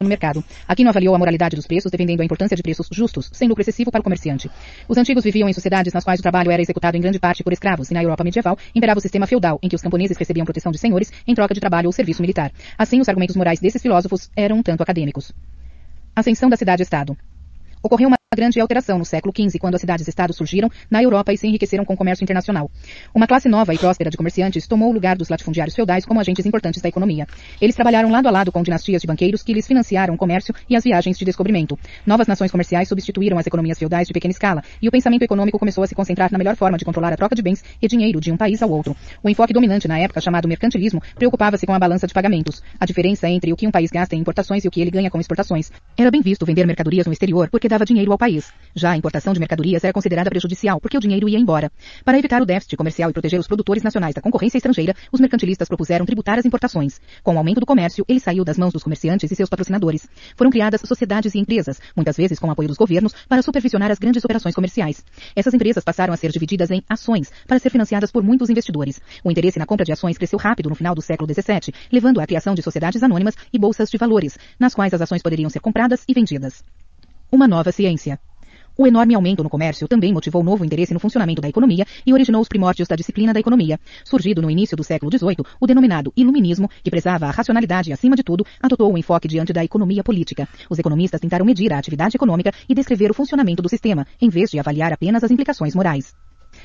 no mercado. Aquino avaliou a moralidade dos preços, defendendo a importância de preços justos, sem lucro excessivo para o comerciante. Os antigos viviam em sociedades nas quais o trabalho era executado em grande parte por escravos, e na Europa medieval imperava o sistema feudal, em que os camponeses recebiam proteção de senhores em troca de trabalho ou serviço militar. Assim, os argumentos morais desses filósofos eram um tanto acadêmicos. Ascensão da cidade-estado. Ocorreu uma grande alteração no século XV, quando as cidades-estados surgiram na Europa e se enriqueceram com o comércio internacional. Uma classe nova e próspera de comerciantes tomou o lugar dos latifundiários feudais como agentes importantes da economia. Eles trabalharam lado a lado com dinastias de banqueiros que lhes financiaram o comércio e as viagens de descobrimento. Novas nações comerciais substituíram as economias feudais de pequena escala, e o pensamento econômico começou a se concentrar na melhor forma de controlar a troca de bens e dinheiro de um país ao outro. O enfoque dominante na época, chamado mercantilismo, preocupava-se com a balança de pagamentos, a diferença entre o que um país gasta em importações e o que ele ganha com exportações. Era bem visto vender mercadorias no exterior porque dava dinheiro ao país. Já a importação de mercadorias era considerada prejudicial porque o dinheiro ia embora. Para evitar o déficit comercial e proteger os produtores nacionais da concorrência estrangeira, os mercantilistas propuseram tributar as importações. Com o aumento do comércio, ele saiu das mãos dos comerciantes e seus patrocinadores. Foram criadas sociedades e empresas, muitas vezes com o apoio dos governos, para supervisionar as grandes operações comerciais. Essas empresas passaram a ser divididas em ações, para ser financiadas por muitos investidores. O interesse na compra de ações cresceu rápido no final do século XVII, levando à criação de sociedades anônimas e bolsas de valores, nas quais as ações poderiam ser compradas e vendidas. Uma nova ciência. O enorme aumento no comércio também motivou novo interesse no funcionamento da economia e originou os primórdios da disciplina da economia. Surgido no início do século XVIII, o denominado iluminismo, que prezava a racionalidade acima de tudo, adotou o enfoque diante da economia política. Os economistas tentaram medir a atividade econômica e descrever o funcionamento do sistema, em vez de avaliar apenas as implicações morais.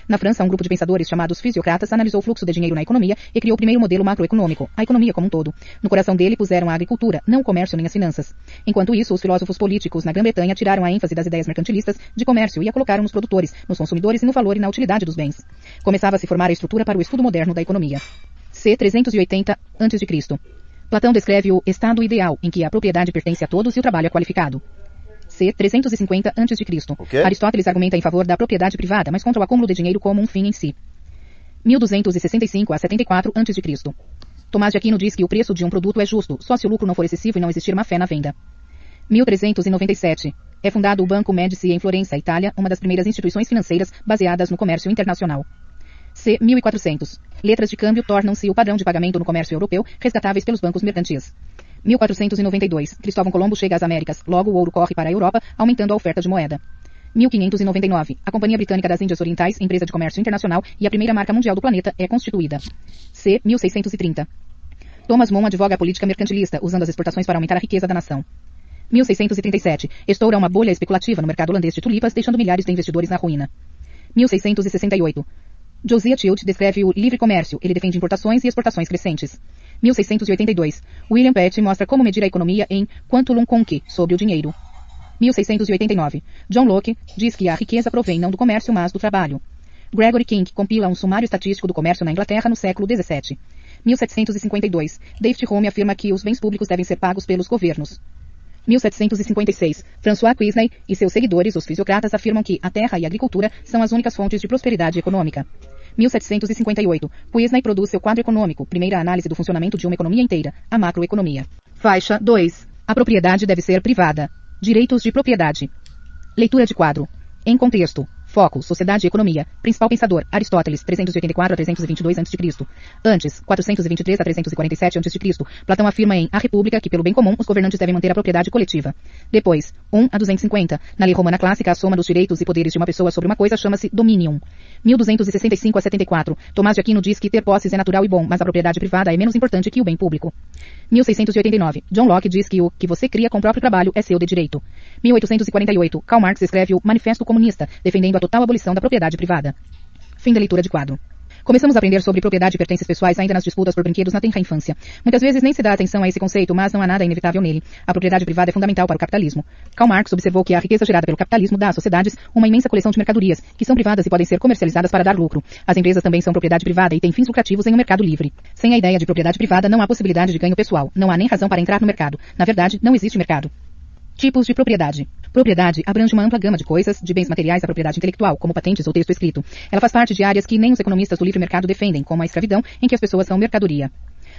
Na França, um grupo de pensadores chamados fisiocratas analisou o fluxo de dinheiro na economia e criou o primeiro modelo macroeconômico, a economia como um todo. No coração dele puseram a agricultura, não o comércio nem as finanças. Enquanto isso, os filósofos políticos na Grã-Bretanha tiraram a ênfase das ideias mercantilistas de comércio e a colocaram nos produtores, nos consumidores e no valor e na utilidade dos bens. Começava a se formar a estrutura para o estudo moderno da economia. C. 380 a.C. Platão descreve o estado ideal, em que a propriedade pertence a todos e o trabalho é qualificado. C. 350 a.C. Okay. Aristóteles argumenta em favor da propriedade privada, mas contra o acúmulo de dinheiro como um fim em si. 1265 a 74 a.C. Tomás de Aquino diz que o preço de um produto é justo, só se o lucro não for excessivo e não existir má fé na venda. 1397. É fundado o Banco Médici em Florença, Itália, uma das primeiras instituições financeiras baseadas no comércio internacional. C. 1400. Letras de câmbio tornam-se o padrão de pagamento no comércio europeu, resgatáveis pelos bancos mercantis. 1492. Cristóvão Colombo chega às Américas, logo o ouro corre para a Europa, aumentando a oferta de moeda. 1599. A Companhia Britânica das Índias Orientais, empresa de comércio internacional e a primeira marca mundial do planeta, é constituída. C. 1630. Thomas More advoga a política mercantilista, usando as exportações para aumentar a riqueza da nação. 1637. Estoura uma bolha especulativa no mercado holandês de tulipas, deixando milhares de investidores na ruína. 1668. Josiah Child descreve o livre comércio, ele defende importações e exportações crescentes. 1682. William Pitt mostra como medir a economia em Quantulum Conque, sobre o dinheiro. 1689. John Locke diz que a riqueza provém não do comércio, mas do trabalho. Gregory King compila um sumário estatístico do comércio na Inglaterra no século XVII. 1752. David Hume afirma que os bens públicos devem ser pagos pelos governos. 1756. François Quesnay e seus seguidores, os fisiocratas, afirmam que a terra e a agricultura são as únicas fontes de prosperidade econômica. 1758. Quesnay produz seu quadro econômico, primeira análise do funcionamento de uma economia inteira, a macroeconomia. Faixa 2. A propriedade deve ser privada. Direitos de propriedade. Leitura de quadro. Em contexto. Foco, sociedade e economia. Principal pensador, Aristóteles, 384 a 322 a.C. Antes, 423 a 347 a.C. Platão afirma em A República que, pelo bem comum, os governantes devem manter a propriedade coletiva. Depois, 1 a 250. Na lei romana clássica, a soma dos direitos e poderes de uma pessoa sobre uma coisa chama-se dominium. 1265 a 74. Tomás de Aquino diz que ter posses é natural e bom, mas a propriedade privada é menos importante que o bem público. 1689. John Locke diz que o que você cria com o próprio trabalho é seu de direito. 1848. Karl Marx escreve o Manifesto Comunista, defendendo a total abolição da propriedade privada. Fim da leitura de quadro. Começamos a aprender sobre propriedade e pertences pessoais ainda nas disputas por brinquedos na tenra infância. Muitas vezes nem se dá atenção a esse conceito, mas não há nada inevitável nele. A propriedade privada é fundamental para o capitalismo. Karl Marx observou que a riqueza gerada pelo capitalismo dá às sociedades uma imensa coleção de mercadorias, que são privadas e podem ser comercializadas para dar lucro. As empresas também são propriedade privada e têm fins lucrativos em um mercado livre. Sem a ideia de propriedade privada não há possibilidade de ganho pessoal. Não há nem razão para entrar no mercado. Na verdade, não existe mercado. Tipos de propriedade. Propriedade abrange uma ampla gama de coisas, de bens materiais à propriedade intelectual, como patentes ou texto escrito. Ela faz parte de áreas que nem os economistas do livre mercado defendem, como a escravidão, em que as pessoas são mercadoria.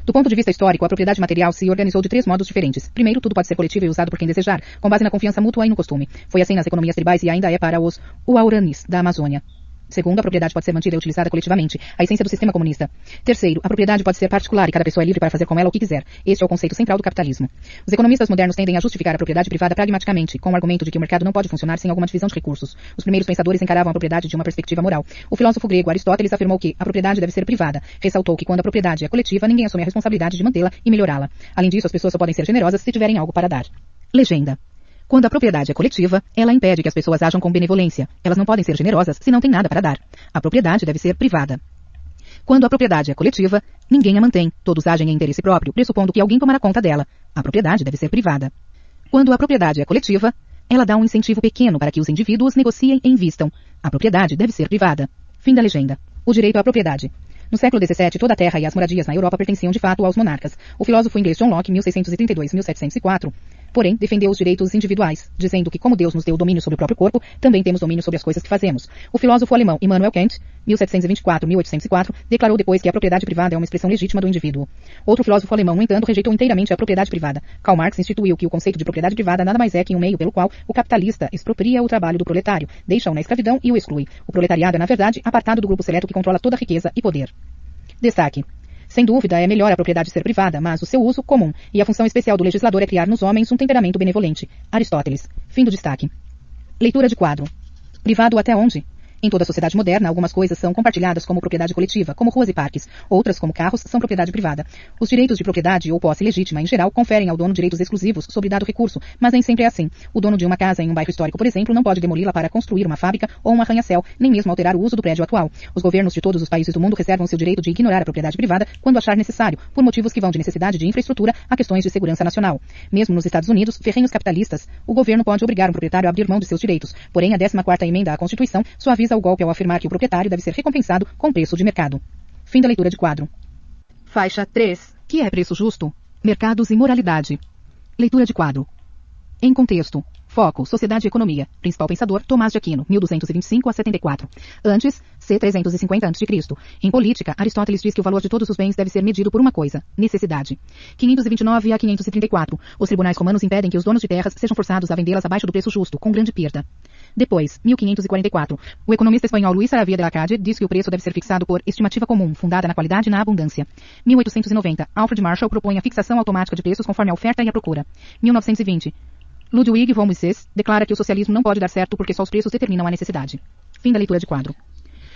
Do ponto de vista histórico, a propriedade material se organizou de 3 modos diferentes. Primeiro, tudo pode ser coletivo e usado por quem desejar, com base na confiança mútua e no costume. Foi assim nas economias tribais e ainda é para os Huauranis, da Amazônia. Segundo, a propriedade pode ser mantida e utilizada coletivamente, a essência do sistema comunista. Terceiro, a propriedade pode ser particular e cada pessoa é livre para fazer com ela o que quiser. Este é o conceito central do capitalismo. Os economistas modernos tendem a justificar a propriedade privada pragmaticamente, com o argumento de que o mercado não pode funcionar sem alguma divisão de recursos. Os primeiros pensadores encaravam a propriedade de uma perspectiva moral. O filósofo grego Aristóteles afirmou que a propriedade deve ser privada. Ressaltou que quando a propriedade é coletiva, ninguém assume a responsabilidade de mantê-la e melhorá-la. Além disso, as pessoas só podem ser generosas se tiverem algo para dar. Legenda. Quando a propriedade é coletiva, ela impede que as pessoas ajam com benevolência. Elas não podem ser generosas se não têm nada para dar. A propriedade deve ser privada. Quando a propriedade é coletiva, ninguém a mantém. Todos agem em interesse próprio, pressupondo que alguém tomará conta dela. A propriedade deve ser privada. Quando a propriedade é coletiva, ela dá um incentivo pequeno para que os indivíduos negociem e invistam. A propriedade deve ser privada. Fim da legenda. O direito à propriedade. No século XVII, toda a terra e as moradias na Europa pertenciam de fato aos monarcas. O filósofo inglês John Locke, 1632-1704, porém, defendeu os direitos individuais, dizendo que como Deus nos deu domínio sobre o próprio corpo, também temos domínio sobre as coisas que fazemos. O filósofo alemão Immanuel Kant, 1724-1804, declarou depois que a propriedade privada é uma expressão legítima do indivíduo. Outro filósofo alemão, no entanto, rejeitou inteiramente a propriedade privada. Karl Marx instituiu que o conceito de propriedade privada nada mais é que um meio pelo qual o capitalista expropria o trabalho do proletário, deixa-o na escravidão e o exclui. O proletariado é, na verdade, apartado do grupo seleto que controla toda a riqueza e poder. Destaque. Sem dúvida, é melhor a propriedade ser privada, mas o seu uso comum, e a função especial do legislador é criar nos homens um temperamento benevolente. Aristóteles. Fim do destaque. Leitura de quadro. Privado até onde? Em toda a sociedade moderna, algumas coisas são compartilhadas como propriedade coletiva, como ruas e parques. Outras, como carros, são propriedade privada. Os direitos de propriedade ou posse legítima, em geral, conferem ao dono direitos exclusivos sobre dado recurso, mas nem sempre é assim. O dono de uma casa em um bairro histórico, por exemplo, não pode demoli-la para construir uma fábrica ou um arranha-céu, nem mesmo alterar o uso do prédio atual. Os governos de todos os países do mundo reservam-se o direito de ignorar a propriedade privada quando achar necessário, por motivos que vão de necessidade de infraestrutura a questões de segurança nacional. Mesmo nos Estados Unidos, ferrenhos capitalistas, o governo pode obrigar um proprietário a abrir mão de seus direitos. Porém, a 14ª emenda à Constituição suaviza o golpe ao afirmar que o proprietário deve ser recompensado com preço de mercado. Fim da leitura de quadro. Faixa 3. Que é preço justo? Mercados e moralidade. Leitura de quadro. Em contexto. Foco, Sociedade e Economia. Principal pensador, Tomás de Aquino, 1225-74. Antes, c. 350 a.C. Em política, Aristóteles diz que o valor de todos os bens deve ser medido por uma coisa, necessidade. 529 a 534. Os tribunais romanos impedem que os donos de terras sejam forçados a vendê-las abaixo do preço justo, com grande perda. Depois, 1544. O economista espanhol Luís Saravia de la Calle diz que o preço deve ser fixado por estimativa comum, fundada na qualidade e na abundância. 1890. Alfred Marshall propõe a fixação automática de preços conforme a oferta e a procura. 1920. Ludwig von Mises declara que o socialismo não pode dar certo porque só os preços determinam a necessidade. Fim da leitura de quadro.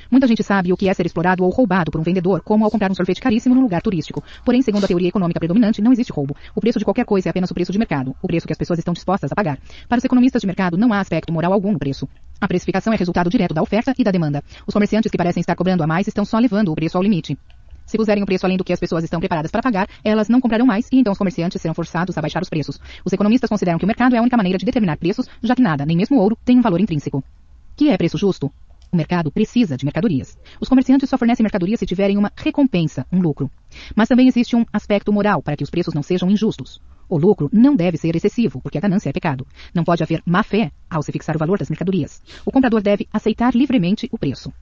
Muita gente sabe o que é ser explorado ou roubado por um vendedor, como ao comprar um sorvete caríssimo num lugar turístico. Porém, segundo a teoria econômica predominante, não existe roubo. O preço de qualquer coisa é apenas o preço de mercado, o preço que as pessoas estão dispostas a pagar. Para os economistas de mercado, não há aspecto moral algum no preço. A precificação é resultado direto da oferta e da demanda. Os comerciantes que parecem estar cobrando a mais estão só levando o preço ao limite. Se puserem o preço além do que as pessoas estão preparadas para pagar, elas não comprarão mais e então os comerciantes serão forçados a baixar os preços. Os economistas consideram que o mercado é a única maneira de determinar preços, já que nada, nem mesmo o ouro, tem um valor intrínseco. Que é preço justo? O mercado precisa de mercadorias. Os comerciantes só fornecem mercadorias se tiverem uma recompensa, um lucro. Mas também existe um aspecto moral para que os preços não sejam injustos. O lucro não deve ser excessivo, porque a ganância é pecado. Não pode haver má-fé ao se fixar o valor das mercadorias. O comprador deve aceitar livremente o preço.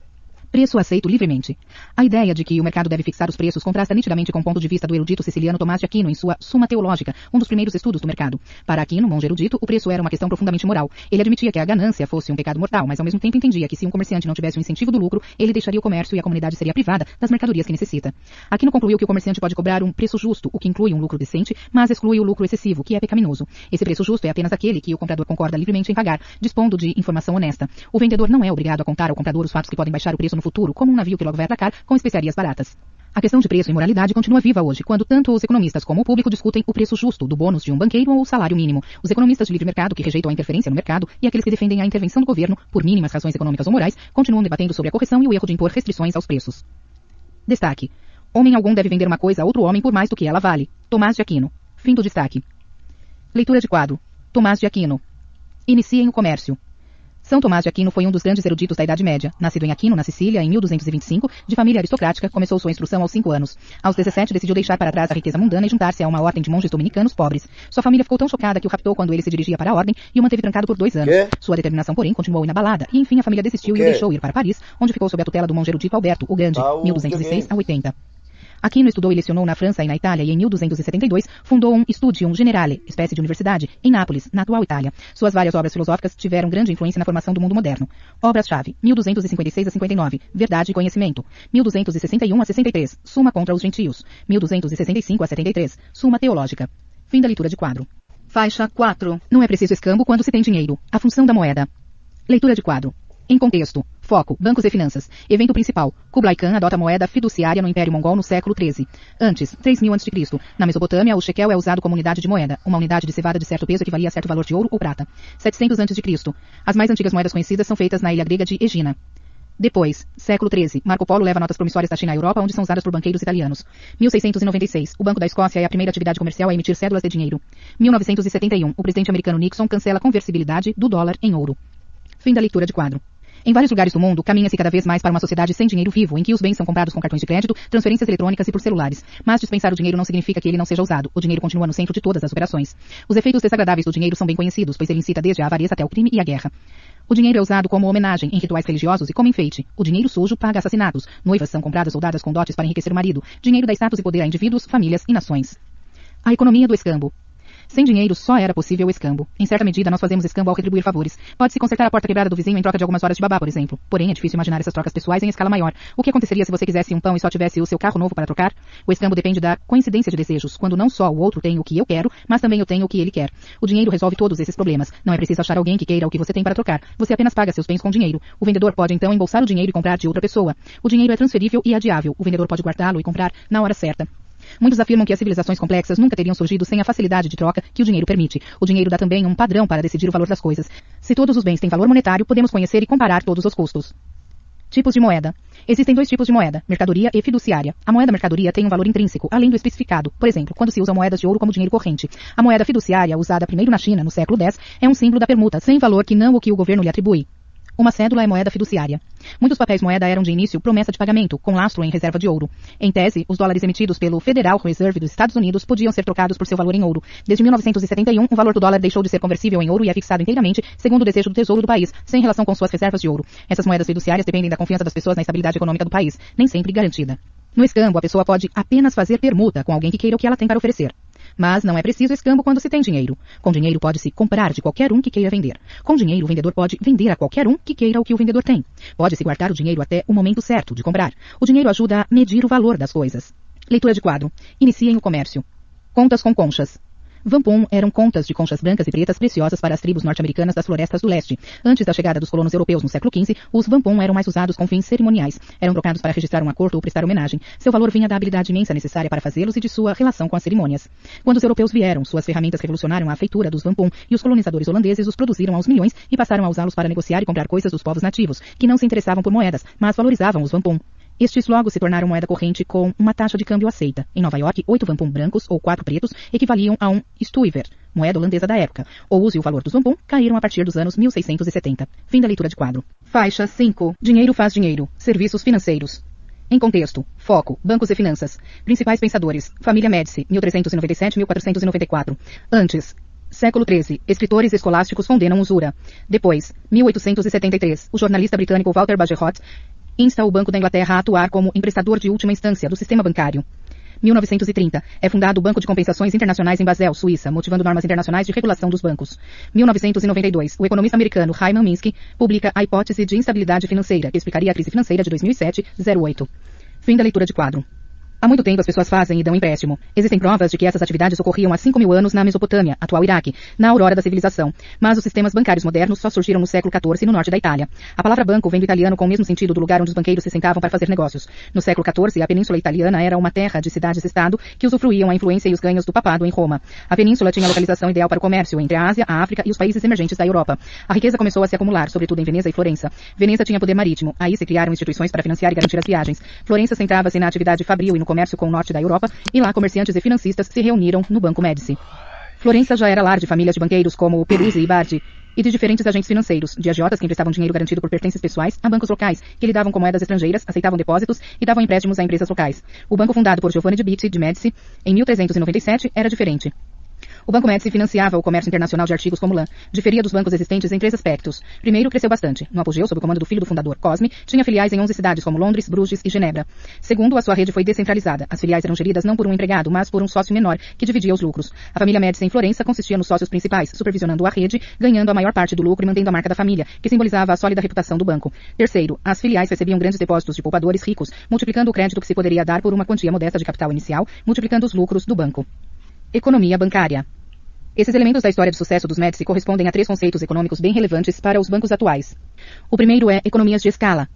Preço aceito livremente. A ideia de que o mercado deve fixar os preços contrasta nitidamente com o ponto de vista do erudito siciliano Tomás de Aquino em sua Suma Teológica, um dos primeiros estudos do mercado. Para Aquino, monge erudito, o preço era uma questão profundamente moral. Ele admitia que a ganância fosse um pecado mortal, mas ao mesmo tempo entendia que se um comerciante não tivesse o incentivo do lucro, ele deixaria o comércio e a comunidade seria privada das mercadorias que necessita. Aquino concluiu que o comerciante pode cobrar um preço justo, o que inclui um lucro decente, mas exclui o lucro excessivo, que é pecaminoso. Esse preço justo é apenas aquele que o comprador concorda livremente em pagar, dispondo de informação honesta. O vendedor não é obrigado a contar ao comprador os fatos que podem baixar o preço no futuro, como um navio que logo vai atracar com especiarias baratas. A questão de preço e moralidade continua viva hoje, quando tanto os economistas como o público discutem o preço justo do bônus de um banqueiro ou o salário mínimo. Os economistas de livre mercado, que rejeitam a interferência no mercado, e aqueles que defendem a intervenção do governo, por mínimas razões econômicas ou morais, continuam debatendo sobre a correção e o erro de impor restrições aos preços. Destaque. Homem algum deve vender uma coisa a outro homem por mais do que ela vale. Tomás de Aquino. Fim do destaque. Leitura de quadro. Tomás de Aquino. Iniciem o comércio. São Tomás de Aquino foi um dos grandes eruditos da Idade Média. Nascido em Aquino, na Sicília, em 1225, de família aristocrática, começou sua instrução aos 5 anos. Aos 17, decidiu deixar para trás a riqueza mundana e juntar-se a uma ordem de monges dominicanos pobres. Sua família ficou tão chocada que o raptou quando ele se dirigia para a ordem e o manteve trancado por 2 anos. Sua determinação, porém, continuou inabalada, e enfim a família desistiu e o deixou ir para Paris, onde ficou sob a tutela do monge erudito Alberto, o Grande, 1206 a 80. Aquino estudou e lecionou na França e na Itália e em 1272 fundou um Studium Generale, espécie de universidade, em Nápoles, na atual Itália. Suas várias obras filosóficas tiveram grande influência na formação do mundo moderno. Obras-chave: 1256 a 59, Verdade e Conhecimento. 1261 a 63, Suma contra os Gentios. 1265 a 73, Suma Teológica. Fim da leitura de quadro. Faixa 4. Não é preciso escambo quando se tem dinheiro. A função da moeda. Leitura de quadro. Em contexto. Foco. Bancos e finanças. Evento principal. Kublai Khan adota a moeda fiduciária no Império Mongol no século XIII. Antes. 3000 a.C. Na Mesopotâmia, o shekel é usado como unidade de moeda. Uma unidade de cevada de certo peso equivalia a certo valor de ouro ou prata. 700 a.C. As mais antigas moedas conhecidas são feitas na ilha grega de Egina. Depois, século XIII, Marco Polo leva notas promissórias da China à Europa, onde são usadas por banqueiros italianos. 1696, o Banco da Escócia é a primeira atividade comercial a emitir cédulas de dinheiro. 1971, o presidente americano Nixon cancela a conversibilidade do dólar em ouro. Fim da leitura de quadro. Em vários lugares do mundo, caminha-se cada vez mais para uma sociedade sem dinheiro vivo, em que os bens são comprados com cartões de crédito, transferências eletrônicas e por celulares. Mas dispensar o dinheiro não significa que ele não seja usado. O dinheiro continua no centro de todas as operações. Os efeitos desagradáveis do dinheiro são bem conhecidos, pois ele incita desde a avareza até o crime e a guerra. O dinheiro é usado como homenagem em rituais religiosos e como enfeite. O dinheiro sujo paga assassinatos. Noivas são compradas ou dadas com dotes para enriquecer o marido. Dinheiro dá status e poder a indivíduos, famílias e nações. A economia do escambo. Sem dinheiro só era possível o escambo. Em certa medida nós fazemos escambo ao retribuir favores. Pode-se consertar a porta quebrada do vizinho em troca de algumas horas de babá, por exemplo. Porém é difícil imaginar essas trocas pessoais em escala maior. O que aconteceria se você quisesse um pão e só tivesse o seu carro novo para trocar? O escambo depende da coincidência de desejos, quando não só o outro tem o que eu quero, mas também eu tenho o que ele quer. O dinheiro resolve todos esses problemas. Não é preciso achar alguém que queira o que você tem para trocar. Você apenas paga seus bens com dinheiro. O vendedor pode então embolsar o dinheiro e comprar de outra pessoa. O dinheiro é transferível e adiável. O vendedor pode guardá-lo e comprar na hora certa. Muitos afirmam que as civilizações complexas nunca teriam surgido sem a facilidade de troca que o dinheiro permite. O dinheiro dá também um padrão para decidir o valor das coisas. Se todos os bens têm valor monetário, podemos conhecer e comparar todos os custos. Tipos de moeda. Existem dois tipos de moeda, mercadoria e fiduciária. A moeda mercadoria tem um valor intrínseco, além do especificado. Por exemplo, quando se usam moedas de ouro como dinheiro corrente. A moeda fiduciária, usada primeiro na China, no século X, é um símbolo da permuta, sem valor que não o que o governo lhe atribui. Uma cédula é moeda fiduciária. Muitos papéis moeda eram de início promessa de pagamento, com lastro em reserva de ouro. Em tese, os dólares emitidos pelo Federal Reserve dos Estados Unidos podiam ser trocados por seu valor em ouro. Desde 1971, o valor do dólar deixou de ser conversível em ouro e é fixado inteiramente segundo o desejo do tesouro do país, sem relação com suas reservas de ouro. Essas moedas fiduciárias dependem da confiança das pessoas na estabilidade econômica do país, nem sempre garantida. No escambo, a pessoa pode apenas fazer permuta com alguém que queira o que ela tem para oferecer. Mas não é preciso escambo quando se tem dinheiro. Com dinheiro pode-se comprar de qualquer um que queira vender. Com dinheiro, o vendedor pode vender a qualquer um que queira o que o vendedor tem. Pode-se guardar o dinheiro até o momento certo de comprar. O dinheiro ajuda a medir o valor das coisas. Leitura de quadro. Iniciem o comércio. Contas com conchas. Wampum eram contas de conchas brancas e pretas preciosas para as tribos norte-americanas das florestas do leste. Antes da chegada dos colonos europeus no século XV, os wampum eram mais usados com fins cerimoniais. Eram trocados para registrar um acordo ou prestar homenagem. Seu valor vinha da habilidade imensa necessária para fazê-los e de sua relação com as cerimônias. Quando os europeus vieram, suas ferramentas revolucionaram a feitura dos wampum e os colonizadores holandeses os produziram aos milhões e passaram a usá-los para negociar e comprar coisas dos povos nativos, que não se interessavam por moedas, mas valorizavam os wampum. Estes logo se tornaram moeda corrente com uma taxa de câmbio aceita. Em Nova York, 8 wampum brancos ou 4 pretos equivaliam a um stuiver, moeda holandesa da época. O uso e o valor dos wampum caíram a partir dos anos 1670. Fim da leitura de quadro. Faixa 5. Dinheiro faz dinheiro. Serviços financeiros. Em contexto. Foco. Bancos e finanças. Principais pensadores. Família Médici, 1397-1494. Antes. Século XIII. Escritores escolásticos condenam usura. Depois. 1873. O jornalista britânico Walter Bagehot insta o Banco da Inglaterra a atuar como emprestador de última instância do sistema bancário. 1930. É fundado o Banco de Compensações Internacionais em Basel, Suíça, motivando normas internacionais de regulação dos bancos. 1992. O economista americano Hyman Minsky publica a hipótese de instabilidade financeira, que explicaria a crise financeira de 2007-08. Fim da leitura de quadro. Há muito tempo as pessoas fazem e dão empréstimo. Existem provas de que essas atividades ocorriam há 5.000 anos na Mesopotâmia, atual Iraque, na aurora da civilização. Mas os sistemas bancários modernos só surgiram no século XIV no norte da Itália. A palavra banco vem do italiano com o mesmo sentido do lugar onde os banqueiros se sentavam para fazer negócios. No século XIV, a Península Italiana era uma terra de cidades-estado que usufruíam a influência e os ganhos do papado em Roma. A península tinha a localização ideal para o comércio entre a Ásia, a África e os países emergentes da Europa. A riqueza começou a se acumular, sobretudo em Veneza e Florença. Veneza tinha poder marítimo. Aí se criaram instituições para financiar e garantir as viagens. Florença centrava-se na atividade fabril e no comércio com o norte da Europa, e lá comerciantes e financistas se reuniram no Banco Médici. Florença já era lar de famílias de banqueiros como Peruzzi e Bardi, e de diferentes agentes financeiros, de agiotas que emprestavam dinheiro garantido por pertences pessoais, a bancos locais, que lidavam com moedas estrangeiras, aceitavam depósitos e davam empréstimos a empresas locais. O banco fundado por Giovanni de Bitti de Médici, em 1397, era diferente. O Banco Médici financiava o comércio internacional de artigos como lã. Diferia dos bancos existentes em 3 aspectos. Primeiro, cresceu bastante. No apogeu, sob o comando do filho do fundador, Cosme, tinha filiais em 11 cidades como Londres, Bruges e Genebra. Segundo, a sua rede foi descentralizada. As filiais eram geridas não por um empregado, mas por um sócio menor, que dividia os lucros. A família Médici em Florença consistia nos sócios principais, supervisionando a rede, ganhando a maior parte do lucro e mantendo a marca da família, que simbolizava a sólida reputação do banco. Terceiro, as filiais recebiam grandes depósitos de poupadores ricos, multiplicando o crédito que se poderia dar por uma quantia modesta de capital inicial, multiplicando os lucros do banco. Economia bancária. Esses elementos da história de sucesso dos Médici correspondem a 3 conceitos econômicos bem relevantes para os bancos atuais. O primeiro é economias de escala.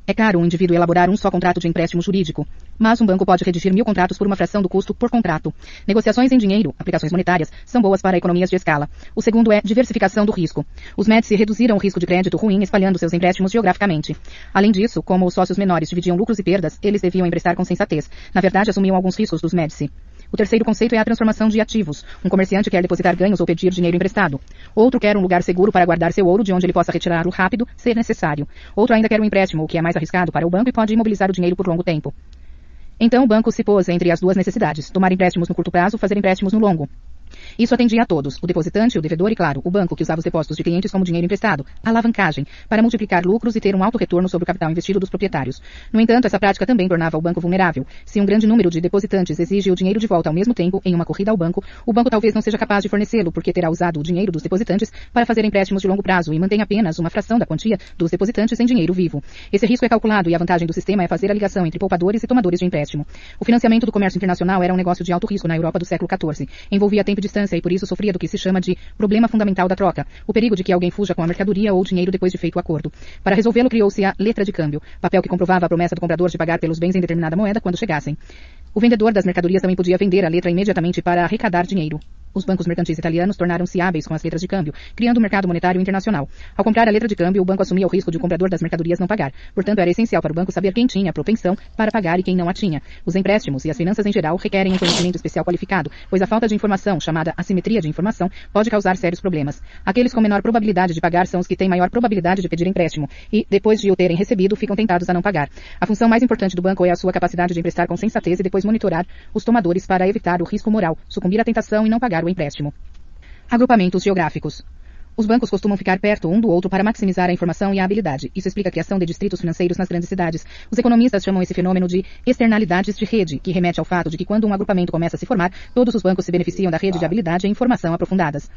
É caro um indivíduo elaborar um só contrato de empréstimo jurídico, mas um banco pode redigir 1000 contratos por uma fração do custo por contrato. Negociações em dinheiro, aplicações monetárias, são boas para economias de escala. O segundo é diversificação do risco. Os Médici reduziram o risco de crédito ruim espalhando seus empréstimos geograficamente. Além disso, como os sócios menores dividiam lucros e perdas, eles deviam emprestar com sensatez. Na verdade, assumiam alguns riscos dos Médici. O terceiro conceito é a transformação de ativos. Um comerciante quer depositar ganhos ou pedir dinheiro emprestado. Outro quer um lugar seguro para guardar seu ouro de onde ele possa retirá-lo rápido, se necessário. Outro ainda quer um empréstimo, o que é mais arriscado para o banco e pode imobilizar o dinheiro por longo tempo. Então o banco se pôs entre as duas necessidades, tomar empréstimos no curto prazo, fazer empréstimos no longo. Isso atendia a todos, o depositante, o devedor e, claro, o banco que usava os depósitos de clientes como dinheiro emprestado, alavancagem, para multiplicar lucros e ter um alto retorno sobre o capital investido dos proprietários. No entanto, essa prática também tornava o banco vulnerável. Se um grande número de depositantes exige o dinheiro de volta ao mesmo tempo em uma corrida ao banco, o banco talvez não seja capaz de fornecê-lo porque terá usado o dinheiro dos depositantes para fazer empréstimos de longo prazo e mantém apenas uma fração da quantia dos depositantes em dinheiro vivo. Esse risco é calculado e a vantagem do sistema é fazer a ligação entre poupadores e tomadores de empréstimo. O financiamento do comércio internacional era um negócio de alto risco na Europa do século XIV. Envolvia tempo e distância e por isso sofria do que se chama de problema fundamental da troca, o perigo de que alguém fuja com a mercadoria ou o dinheiro depois de feito o acordo. Para resolvê-lo criou-se a letra de câmbio, papel que comprovava a promessa do comprador de pagar pelos bens em determinada moeda quando chegassem. O vendedor das mercadorias também podia vender a letra imediatamente para arrecadar dinheiro. Os bancos mercantis italianos tornaram-se hábeis com as letras de câmbio, criando um mercado monetário internacional. Ao comprar a letra de câmbio, o banco assumia o risco de o comprador das mercadorias não pagar. Portanto, era essencial para o banco saber quem tinha propensão para pagar e quem não a tinha. Os empréstimos e as finanças em geral requerem um conhecimento especial qualificado, pois a falta de informação, chamada assimetria de informação, pode causar sérios problemas. Aqueles com menor probabilidade de pagar são os que têm maior probabilidade de pedir empréstimo e, depois de o terem recebido, ficam tentados a não pagar. A função mais importante do banco é a sua capacidade de emprestar com sensatez e depois monitorar os tomadores para evitar o risco moral, sucumbir à tentação e não pagar o empréstimo. Agrupamentos geográficos. Os bancos costumam ficar perto um do outro para maximizar a informação e a habilidade. Isso explica a criação de distritos financeiros nas grandes cidades. Os economistas chamam esse fenômeno de externalidades de rede, que remete ao fato de que quando um agrupamento começa a se formar, todos os bancos se beneficiam da rede de habilidade e informação aprofundadas.